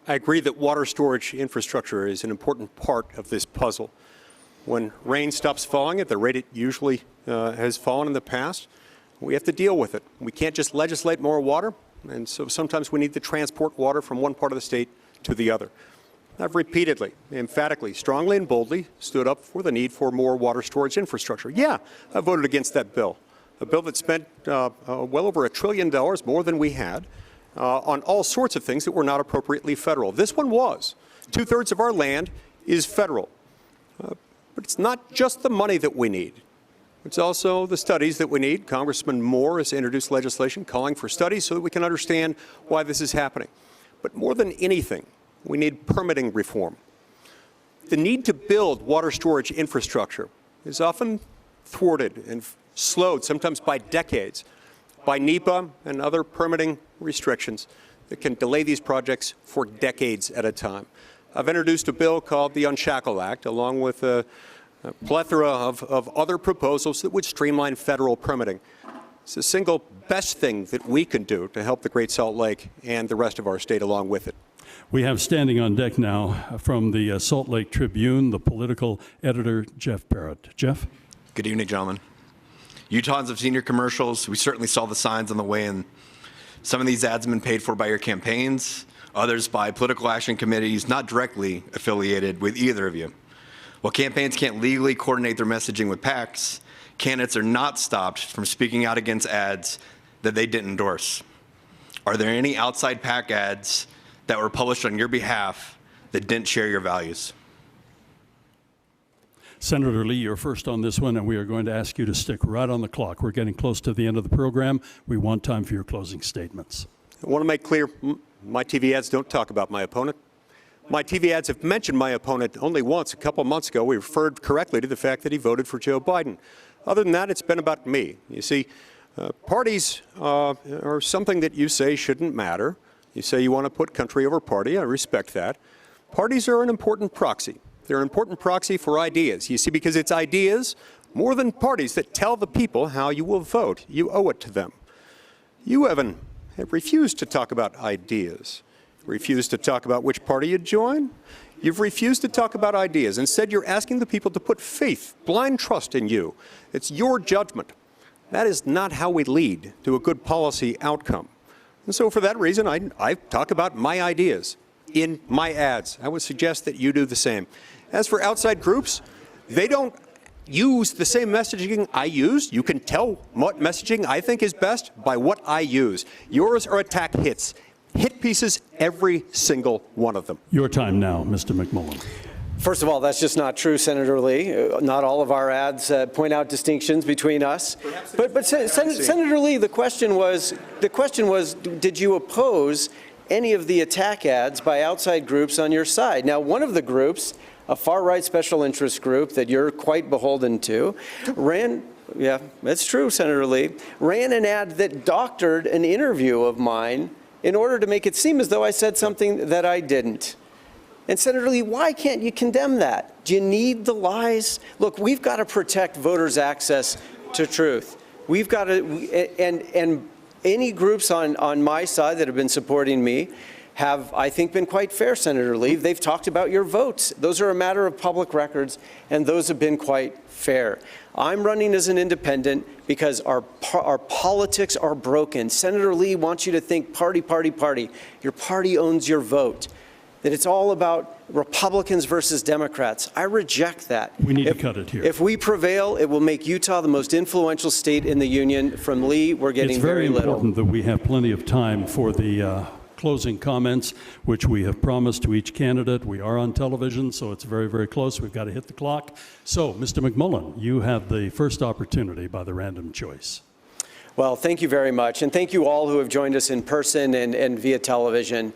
I agree that water storage infrastructure is an important part of this puzzle. When rain stops falling at the rate it usually has fallen in the past, we have to deal with it. We can't just legislate more water, and so sometimes we need to transport water from one part of the state to the other. I've repeatedly, emphatically, strongly and boldly stood up for the need for more water storage infrastructure. Yeah, I voted against that bill, a bill that spent well over $1 trillion, more than we had, on all sorts of things that were not appropriately federal. This one was. 2/3 of our land is federal. But it's not just the money that we need. It's also the studies that we need. Congressman Moore has introduced legislation calling for studies so that we can understand why this is happening. But more than anything, we need permitting reform. The need to build water storage infrastructure is often thwarted and slowed, sometimes by decades, by NEPA and other permitting restrictions that can delay these projects for decades at a time. I've introduced a bill called the Unshackle Act, along with a plethora of other proposals that would streamline federal permitting. It's the single best thing that we can do to help the Great Salt Lake and the rest of our state along with it. We have standing on deck now from the Salt Lake Tribune, the political editor, Jeff Barrett. Jeff? Good evening, gentlemen. Utahns have seen your commercials. We certainly saw the signs on the way, and some of these ads have been paid for by your campaigns, others by political action committees not directly affiliated with either of you. While campaigns can't legally coordinate their messaging with PACs, candidates are not stopped from speaking out against ads that they didn't endorse. Are there any outside PAC ads that were published on your behalf that didn't share your values? Senator Lee, you're first on this one, and we are going to ask you to stick right on the clock. We're getting close to the end of the program. We want time for your closing statements. I want to make clear, my TV ads don't talk about my opponent. My TV ads have mentioned my opponent only once. A couple months ago, we referred correctly to the fact that he voted for Joe Biden. Other than that, it's been about me. You see, parties are something that you say shouldn't matter. You say you want to put country over party. I respect that. Parties are an important proxy. They're an important proxy for ideas. You see, because it's ideas more than parties that tell the people how you will vote. You owe it to them. You, Evan, have refused to talk about ideas. Refused to talk about which party you'd join. You've refused to talk about ideas. Instead, you're asking the people to put faith, blind trust in you. It's your judgment. That is not how we lead to a good policy outcome. And so for that reason, I talk about my ideas in my ads. I would suggest that you do the same. As for outside groups, they don't use the same messaging I use. You can tell what messaging I think is best by what I use. Yours are attack hits. Hit pieces, every single one of them. Your time now, Mr. McMullin. First of all, that's just not true, Senator Lee. Not all of our ads point out distinctions between us. But Senator Lee, the question was, did you oppose any of the attack ads by outside groups on your side? Now, one of the groups, a far-right special interest group that you're quite beholden to, ran, yeah, that's true, Senator Lee, ran an ad that doctored an interview of mine in order to make it seem as though I said something that I didn't. And Senator Lee, why can't you condemn that? Do you need the lies? Look, we've got to protect voters' access to truth. We've got to, and any groups on my side that have been supporting me have, I think, been quite fair, Senator Lee. They've talked about your votes. Those are a matter of public records, and those have been quite fair. I'm running as an independent because our politics are broken. Senator Lee wants you to think party, party, party. Your party owns your vote. That it's all about Republicans versus Democrats. I reject that. We need to cut it here. If we prevail, it will make Utah the most influential state in the union. From Lee, we're getting very little. It's very important that we have plenty of time for the closing comments, which we have promised to each candidate. We are on television, so it's very, very close. We've got to hit the clock. So, Mr. McMullin, you have the first opportunity by the random choice. Well, thank you very much, and thank you all who have joined us in person and via television.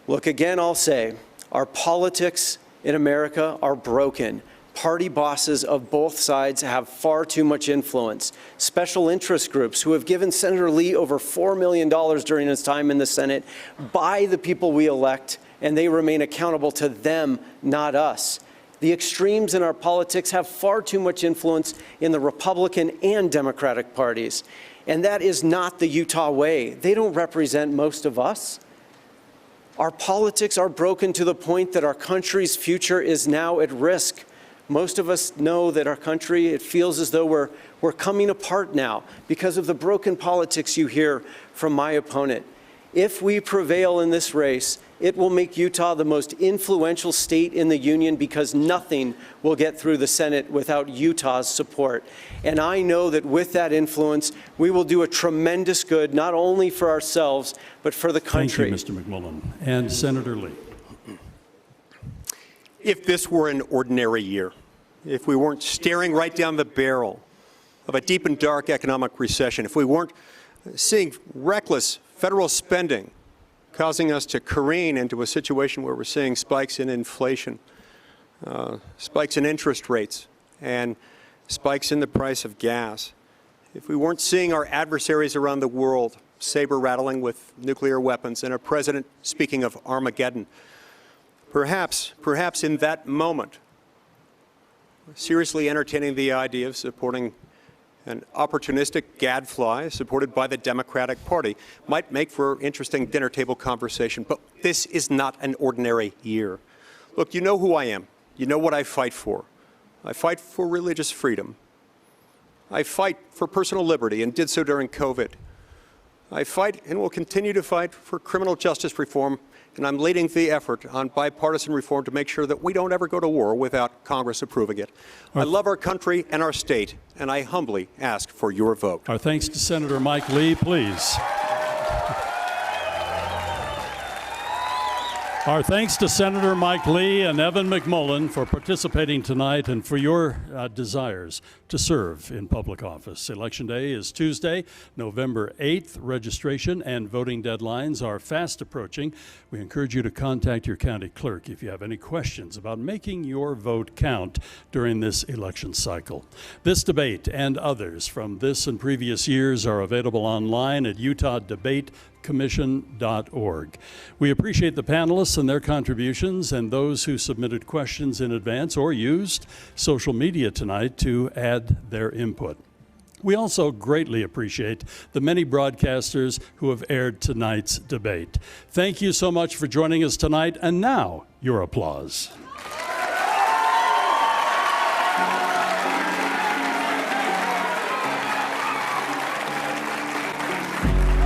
Look, again, I'll say, our politics in America are broken. Party bosses of both sides have far too much influence. Special interest groups who have given Senator Lee over $4 million during his time in the Senate by the people we elect, and they remain accountable to them, not us. The extremes in our politics have far too much influence in the Republican and Democratic parties. And that is not the Utah way. They don't represent most of us. Our politics are broken to the point that our country's future is now at risk. Most of us know that our country, it feels as though we're coming apart now because of the broken politics you hear from my opponent. If we prevail in this race, it will make Utah the most influential state in the union because nothing will get through the Senate without Utah's support. And I know that with that influence, we will do a tremendous good, not only for ourselves, but for the country. Thank you, Mr. McMullin. And Senator Lee. If this were an ordinary year, if we weren't staring right down the barrel of a deep and dark economic recession, if we weren't seeing reckless federal spending causing us to careen into a situation where we're seeing spikes in inflation, spikes in interest rates, and spikes in the price of gas, if we weren't seeing our adversaries around the world saber-rattling with nuclear weapons and a president speaking of Armageddon, perhaps in that moment, seriously entertaining the idea of supporting an opportunistic gadfly supported by the Democratic Party might make for interesting dinner table conversation. But this is not an ordinary year. Look, you know who I am. You know what I fight for. I fight for religious freedom. I fight for personal liberty and did so during COVID. I fight and will continue to fight for criminal justice reform, and I'm leading the effort on bipartisan reform to make sure that we don't ever go to war without Congress approving it. I love our country and our state, and I humbly ask for your vote. Our thanks to Senator Mike Lee, please. Our thanks to Senator Mike Lee and Evan McMullin for participating tonight and for your desires to serve in public office. Election Day is Tuesday, November 8th. Registration and voting deadlines are fast approaching. We encourage you to contact your county clerk if you have any questions about making your vote count during this election cycle. This debate and others from this and previous years are available online at utahdebateCommission.org. We appreciate the panelists and their contributions and those who submitted questions in advance or used social media tonight to add their input. We also greatly appreciate the many broadcasters who have aired tonight's debate. Thank you so much for joining us tonight, and now your applause.